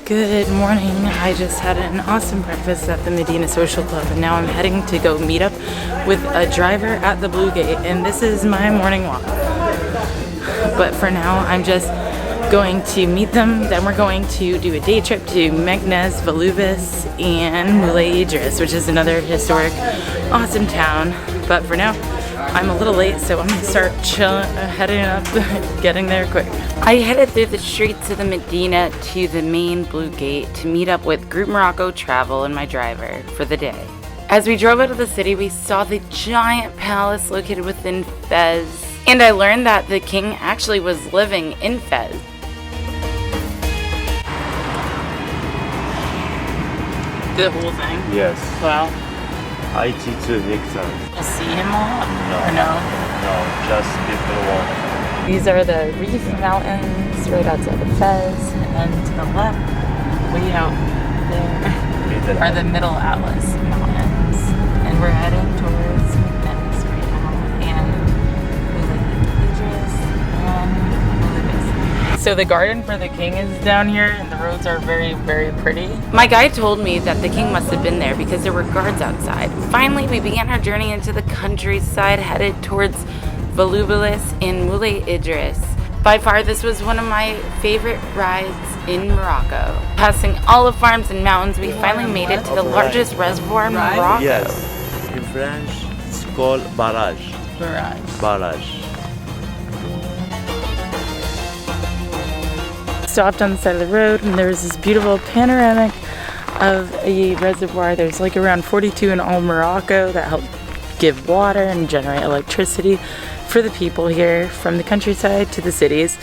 Good morning. I just had an awesome breakfast at the Medina Social Club and now I'm heading to go meet up with a driver at the Blue Gate, and this is my morning walk. But for now I'm just going to meet them, then we're going to do a day trip to Meknes, Road-Volubilis, and Moulay Idriss, which is another historic, awesome town. But for now, I'm a little late, so I'm gonna start heading up, getting there quick. I headed through the streets of the Medina to the main Blue Gate to meet up with Group Morocco Travel and my driver for the day. As we drove out of the city, we saw the giant palace located within Fez, and I learned that the king actually was living in Fez. The whole thing? Yes. Wow. 82 hectares. You'll see him a lot? No. Or no? No, just people walk. These are the Reef Mountains right outside of Fez, and then to the left, way out there, are the Middle Atlas Mountains. And we're heading towards Meknes right now, and Moulay Idriss, and Road-Volubilis. So the garden for the king is down here, and the roads are very, very pretty. My guide told me that the king must have been there because there were guards outside. Finally, we began our journey into the countryside, headed towards Road-Volubilis and Moulay Idriss. By far, this was one of my favorite rides in Morocco. Passing olive farms and mountains, we finally made it to the largest reservoir in Morocco. Yes. In French, it's called barrage. Barrage. Barrage. Stopped on the side of the road, and there was this beautiful panoramic of a reservoir. There's like around 42 in all Morocco that help give water and generate electricity for the people here from the countryside to the cities.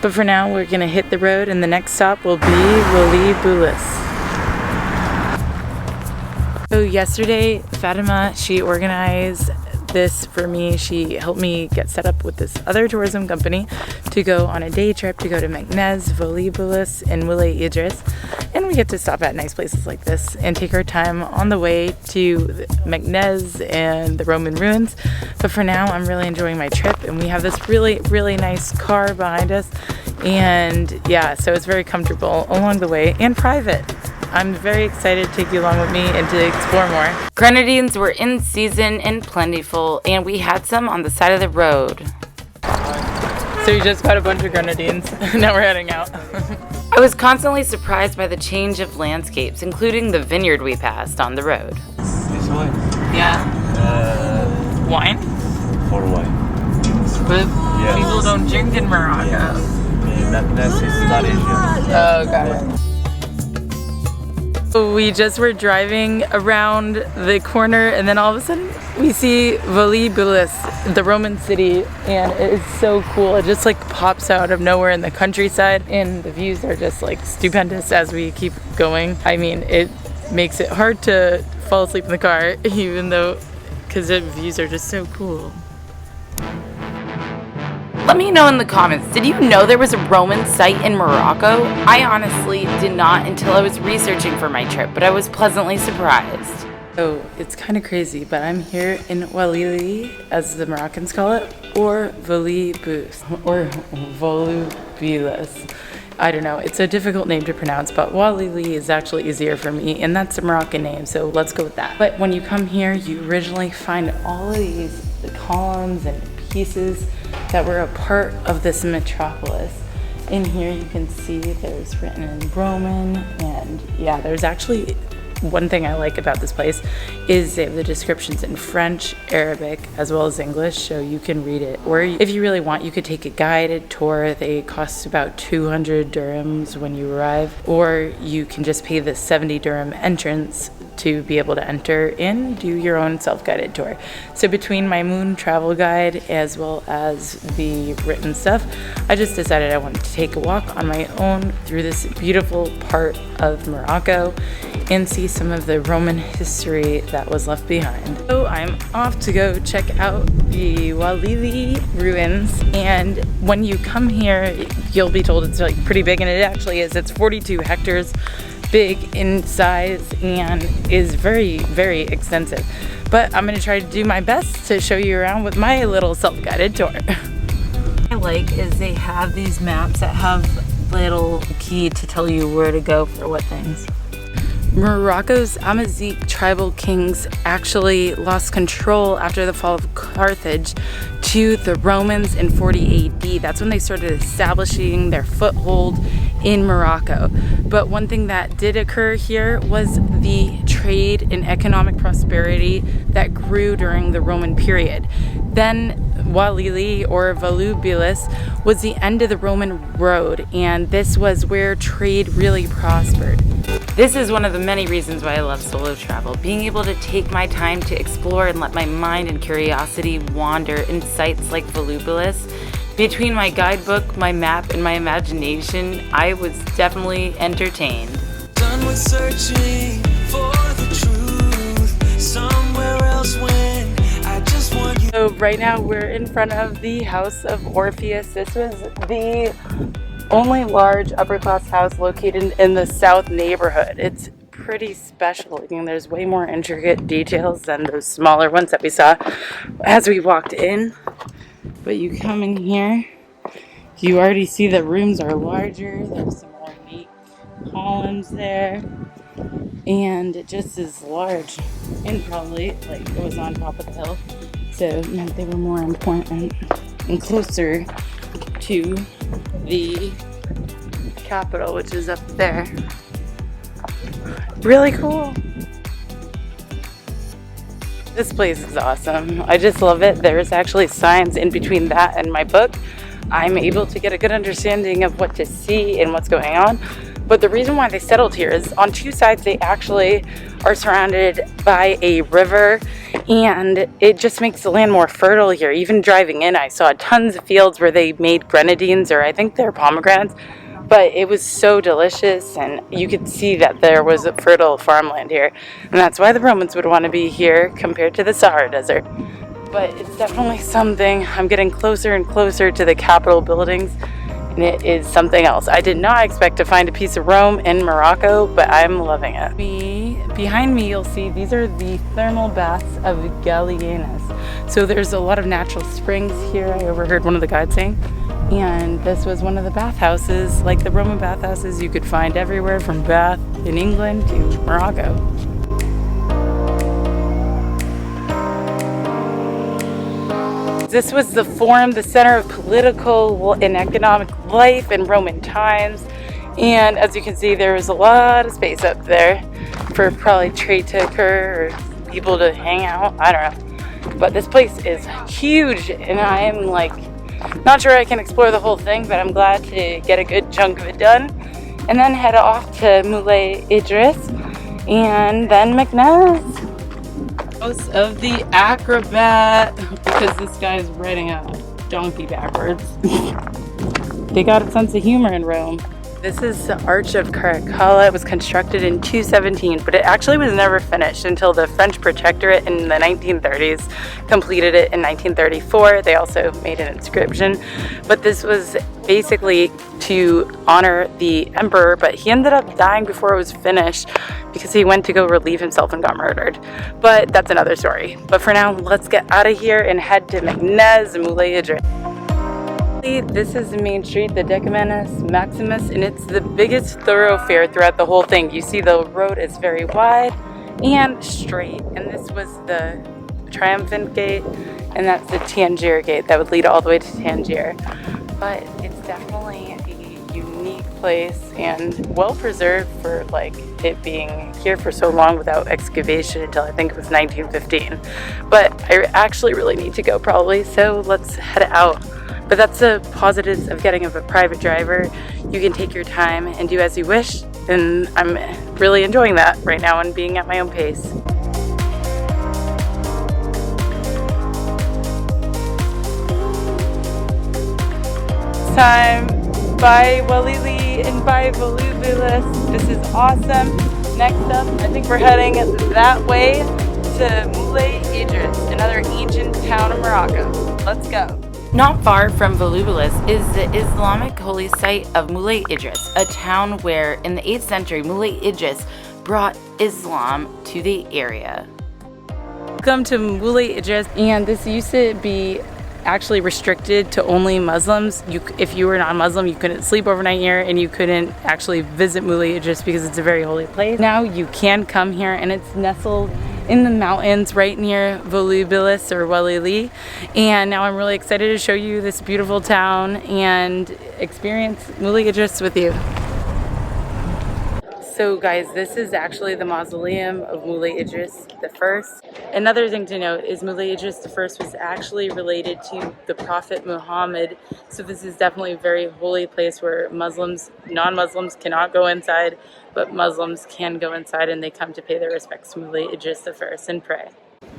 But for now, we're gonna hit the road, and the next stop will be Road-Volubilis. So yesterday, Fatima, she organized this for me. She helped me get set up with this other tourism company to go on a day trip to go to Meknes, Road-Volubilis, and Moulay Idriss. And we get to stop at nice places like this and take our time on the way to Meknes and the Roman ruins. But for now, I'm really enjoying my trip, and we have this really, really nice car behind us. And yeah, so it's very comfortable along the way and private. I'm very excited to take you along with me and to explore more. Grenadines were in season and plentiful, and we had some on the side of the road. So we just got a bunch of grenadines. Now we're heading out. I was constantly surprised by the change of landscapes, including the vineyard we passed on the road. This one? Yeah. Wine? For wine. But people don't drink in Morocco. Yes. Meknes is not Asian. Oh, got it. We just were driving around the corner, and then all of a sudden we see Road-Volubilis, the Roman city, and it is so cool. It just like pops out of nowhere in the countryside, and the views are just like stupendous as we keep going. I mean, it makes it hard to fall asleep in the car, even though, because the views are just so cool. Let me know in the comments, did you know there was a Roman site in Morocco? I honestly did not until I was researching for my trip, but I was pleasantly surprised. So it's kind of crazy, but I'm here in Walili, as the Moroccans call it, or Volubilis, or Volubilis. I don't know, it's a difficult name to pronounce, but Walili is actually easier for me, and that's a Moroccan name, so let's go with that. But when you come here, you originally find all of these columns and pieces that were a part of this metropolis. In here you can see there's written in Roman, and yeah, there's actually one thing I like about this place is they have the descriptions in French, Arabic, as well as English, so you can read it. Or if you really want, you could take a guided tour. They cost about 200 dirhams when you arrive, or you can just pay the 70 dirham entrance to be able to enter in, do your own self-guided tour. So between my Moon travel guide as well as the written stuff, I just decided I wanted to take a walk on my own through this beautiful part of Morocco and see some of the Roman history that was left behind. So I'm off to go check out the Walili ruins, and when you come here, you'll be told it's like pretty big, and it actually is. It's 42 hectares big in size and is very, very extensive. But I'm gonna try to do my best to show you around with my little self-guided tour. What I like is they have these maps that have little key to tell you where to go for what things. Morocco's Amazigh tribal kings actually lost control after the fall of Carthage to the Romans in 40 AD. That's when they started establishing their foothold in Morocco. But one thing that did occur here was the trade and economic prosperity that grew during the Roman period. Then Walili, or Volubilis, was the end of the Roman road, and this was where trade really prospered. This is one of the many reasons why I love solo travel. Being able to take my time to explore and let my mind and curiosity wander in sites like Volubilis. Between my guidebook, my map, and my imagination, I was definitely entertained. Done with searching for the truth, somewhere else when I just want you. So right now we're in front of the House of Orpheus. This was the only large upper class house located in the south neighborhood. It's pretty special looking. There's way more intricate details than those smaller ones that we saw as we walked in. But you come in here, you already see the rooms are larger. There's some ornate columns there, and it just is large, and probably like it was on top of the hill, so it meant they were more important and closer to the capital, which is up there. Really cool. This place is awesome. I just love it. There's actually signs in between that and my book. I'm able to get a good understanding of what to see and what's going on. But the reason why they settled here is on two sides they actually are surrounded by a river, and it just makes the land more fertile here. Even driving in, I saw tons of fields where they made grenadines, or I think they're pomegranates, but it was so delicious, and you could see that there was a fertile farmland here, and that's why the Romans would want to be here compared to the Sahara Desert. But it's definitely something. I'm getting closer and closer to the Capitol buildings, and it is something else. I did not expect to find a piece of Rome in Morocco, but I'm loving it. Behind me, you'll see these are the thermal baths of Gallienus. So there's a lot of natural springs here, I overheard one of the guides saying. And this was one of the bathhouses, like the Roman bathhouses you could find everywhere from Bath in England to Morocco. This was the forum, the center of political and economic life in Roman times. And as you can see, there was a lot of space up there for probably trade to occur or people to hang out. I don't know. But this place is huge, and I am like, not sure I can explore the whole thing, but I'm glad to get a good chunk of it done. And then head off to Moulay Idriss and then Meknes. House of the Acrobat, because this guy's riding a donkey backwards. They got a sense of humor in Rome. This is the Arch of Qara. It was constructed in 217, but it actually was never finished until the French Protectorate in the 1930s completed it in 1934. They also made an inscription, but this was basically to honor the emperor, but he ended up dying before it was finished because he went to go relieve himself and got murdered. But that's another story. But for now, let's get out of here and head to Meknes and Moulay Idriss. This is the main street, the Decumanus Maximus, and it's the biggest thoroughfare throughout the whole thing. You see the road is very wide and straight, and this was the Triumphant Gate, and that's the Tangier Gate that would lead all the way to Tangier. But it's definitely a unique place and well preserved for like it being here for so long without excavation until I think it was 1915. But I actually really need to go probably, so let's head out. But that's the positives of getting a private driver. You can take your time and do as you wish, and I'm really enjoying that right now and being at my own pace. Time. Bye Walili and bye Volubilis. This is awesome. Next up, I think we're heading that way to Moulay Idriss, another ancient town of Morocco. Let's go. Not far from Volubilis is the Islamic holy site of Moulay Idriss, a town where in the 8th century Moulay Idriss brought Islam to the area. Welcome to Moulay Idriss, and this used to be actually restricted to only Muslims. If you were non-Muslim, you couldn't sleep overnight here, and you couldn't actually visit Moulay Idriss because it's a very holy place. Now you can come here, and it's nestled in the mountains right near Road-Volubilis or Walili. And now I'm really excited to show you this beautiful town and experience Moulay Idriss with you. So guys, this is actually the mausoleum of Moulay Idriss I. Another thing to note is Moulay Idriss I was actually related to the Prophet Muhammad. So this is definitely a very holy place where non-Muslims cannot go inside, but Muslims can go inside, and they come to pay their respects to Moulay Idriss I and pray.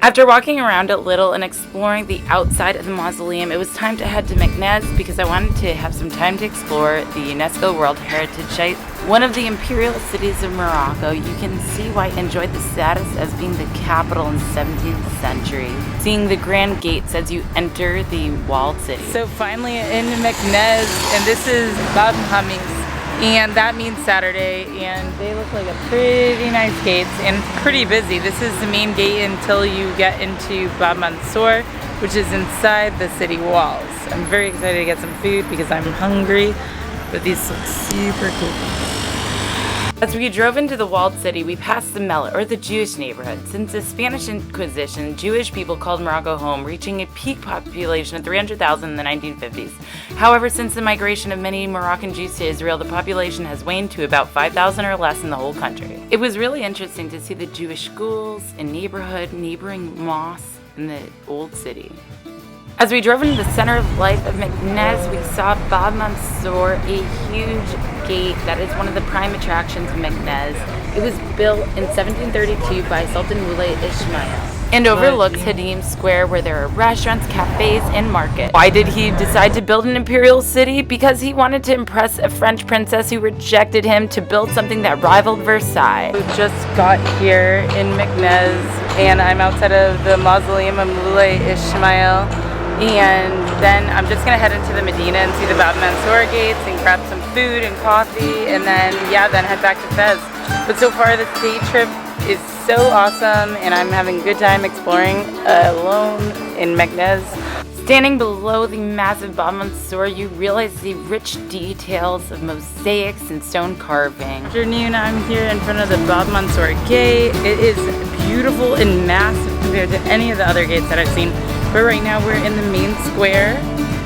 After walking around a little and exploring the outside of the mausoleum, it was time to head to Meknes because I wanted to have some time to explore the UNESCO World Heritage Site, one of the imperial cities of Morocco. You can see why it enjoyed the status as being the capital in the 17th century. Seeing the grand gates as you enter the walled city. So finally in Meknes, and this is Bab Hamis. And that means Saturday, and they look like a pretty nice gates, and it's pretty busy. This is the main gate until you get into Bab Mansour, which is inside the city walls. I'm very excited to get some food because I'm hungry, but these look super cool. As we drove into the walled city, we passed the Mellah, or the Jewish neighborhood. Since the Spanish Inquisition, Jewish people called Morocco home, reaching a peak population of 300,000 in the 1950s. However, since the migration of many Moroccan Jews to Israel, the population has waned to about 5,000 or less in the whole country. It was really interesting to see the Jewish schools and neighboring mosques in the old city. As we drove into the center of life of Meknes, we saw Bab Mansour, a huge gate that is one of the prime attractions of Meknes. It was built in 1732 by Sultan Moulay Ismail and overlooks Hadim Square, where there are restaurants, cafes, and markets. Why did he decide to build an imperial city? Because he wanted to impress a French princess who rejected him to build something that rivaled Versailles. We just got here in Meknes, and I'm outside of the mausoleum of Moulay Ismail. And then I'm just gonna head into the Medina and see the Bab Mansour gates and grab some food and coffee, and then head back to Fez. But so far this day trip is so awesome, and I'm having a good time exploring alone in Meknes. Standing below the massive Bab Mansour, you realize the rich details of mosaics and stone carving. Good afternoon, I'm here in front of the Bab Mansour gate. It is beautiful and massive compared to any of the other gates that I've seen. But right now we're in the main square,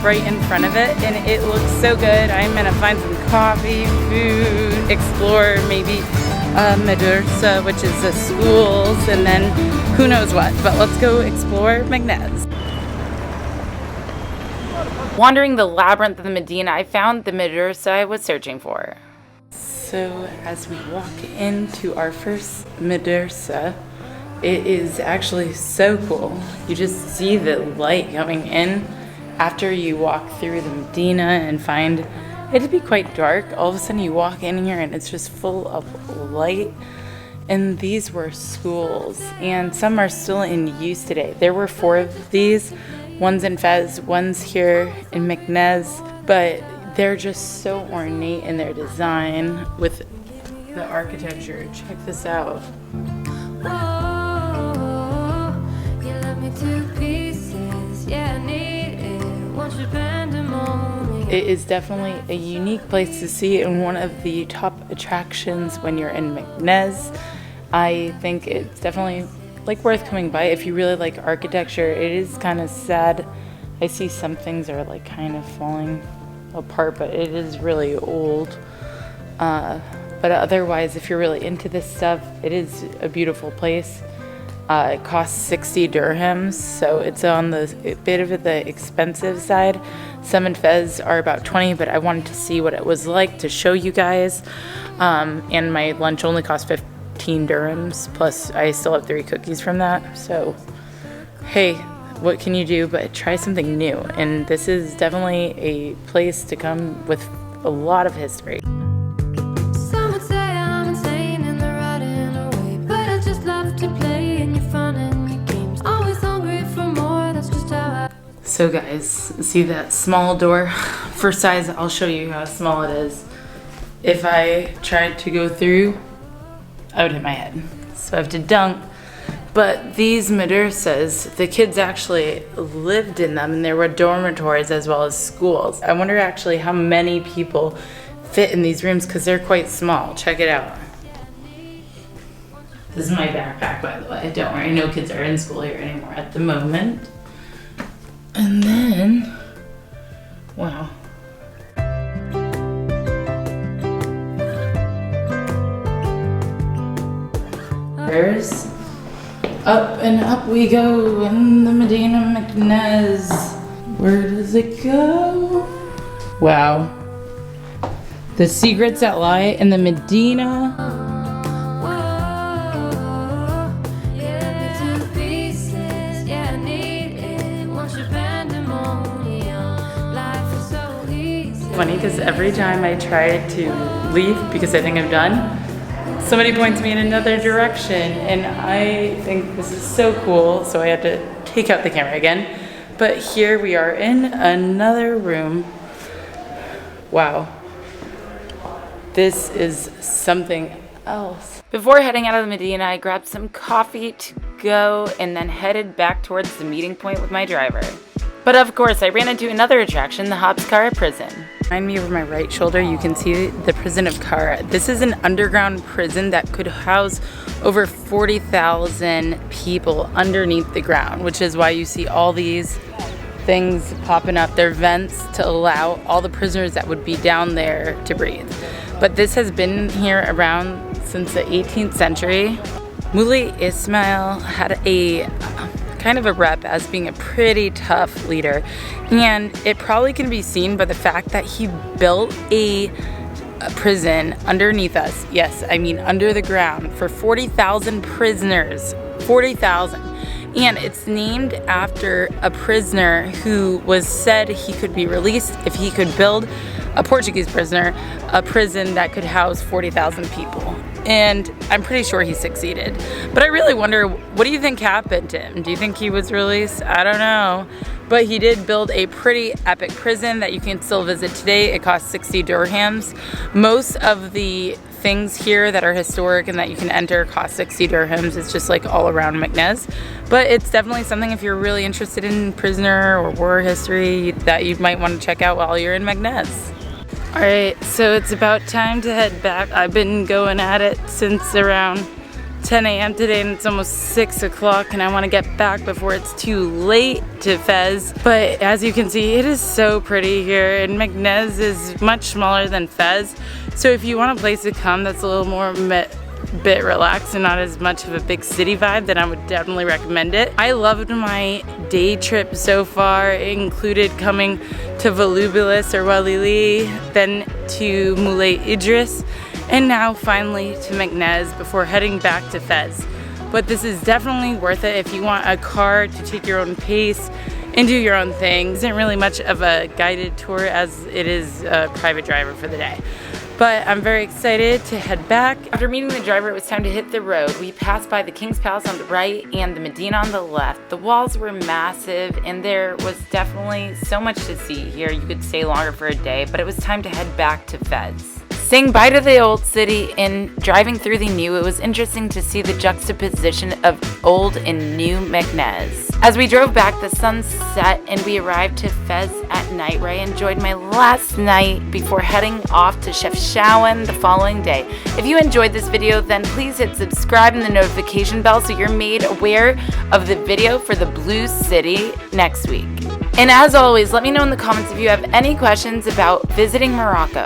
right in front of it, and it looks so good. I'm gonna find some coffee, food, explore maybe Madrasa, which is the schools, and then who knows what. But let's go explore Meknes. Wandering the labyrinth of the Medina, I found the Madrasa I was searching for. So as we walk into our first Madrasa, it is actually so cool. You just see the light coming in after you walk through the Medina and find it to be quite dark. All of a sudden you walk in here and it's just full of light. And these were schools, and some are still in use today. There were 4 of these. One's in Fez, one's here in Meknes, but they're just so ornate in their design with the architecture. Check this out. It is definitely a unique place to see and one of the top attractions when you're in Meknes. I think it's definitely worth coming by if you really like architecture. It is kind of sad. I see some things are kind of falling apart, but it is really old. But otherwise, if you're really into this stuff, it is a beautiful place. It costs 60 dirhams, so it's on a bit of the expensive side. Some in Fez are about 20, but I wanted to see what it was like to show you guys. And my lunch only cost 15 dirhams, plus I still have 3 cookies from that. So, hey, what can you do but try something new? And this is definitely a place to come with a lot of history. So guys, see that small door? For size, I'll show you how small it is. If I tried to go through, I would hit my head. So I have to dunk But these madrasas, the kids actually lived in them, and there were dormitories as well as schools. I wonder actually how many people fit in these rooms because they're quite small. Check it out. This is my backpack, by the way. Don't worry, no kids are in school here anymore at the moment. And then, wow. There's up and up we go in the Medina of Meknes. Where does it go? Wow. The secrets that lie in the Medina. Funny because every time I try to leave because I think I'm done, somebody points me in another direction, and I think this is so cool, so I had to take out the camera again. But here we are in another room. Wow. This is something else. Before heading out of the Medina, I grabbed some coffee to go and then headed back towards the meeting point with my driver. But of course, I ran into another attraction, the Habs Qara prison. Behind me over my right shoulder, you can see the prison of Qara. This is an underground prison that could house over 40,000 people underneath the ground, which is why you see all these things popping up. They're vents to allow all the prisoners that would be down there to breathe. But this has been here around since the 18th century. Moulay Ismail had a kind of a rep as being a pretty tough leader, and it probably can be seen by the fact that he built a prison underneath us. Yes, I mean under the ground for 40,000 prisoners. 40,000. And it's named after a prisoner who was said he could be released if he could build, a Portuguese prisoner, a prison that could house 40,000 people. And I'm pretty sure he succeeded. But I really wonder, what do you think happened to him? Do you think he was released? I don't know. But he did build a pretty epic prison that you can still visit today. It costs 60 dirhams. Most of the things here that are historic and that you can enter cost 60 dirhams. It's just like all around Meknes. But it's definitely something, if you're really interested in prisoner or war history, that you might want to check out while you're in Meknes. Alright, so it's about time to head back. I've been going at it since around 10 a.m. today, and it's almost 6 o'clock, and I want to get back before it's too late to Fez. But as you can see, it is so pretty here, and Meknes is much smaller than Fez. So if you want a place to come that's a little more bit relaxed and not as much of a big city vibe, then I would definitely recommend it. I loved my day trip so far. It included coming to Road-Volubilis or Walili, then to Moulay Idriss, and now finally to Meknes before heading back to Fez. But this is definitely worth it if you want a car to take your own pace and do your own thing. It isn't really much of a guided tour as it is a private driver for the day. But I'm very excited to head back. After meeting the driver, it was time to hit the road. We passed by the King's Palace on the right and the Medina on the left. The walls were massive, and there was definitely so much to see here. You could stay longer for a day, but it was time to head back to Fez. Saying bye to the old city and driving through the new, it was interesting to see the juxtaposition of old and new Meknes. As we drove back, the sun set and we arrived to Fez at night, where I enjoyed my last night before heading off to Chefchaouen the following day. If you enjoyed this video, then please hit subscribe and the notification bell so you're made aware of the video for the Blue City next week. And as always, let me know in the comments if you have any questions about visiting Morocco.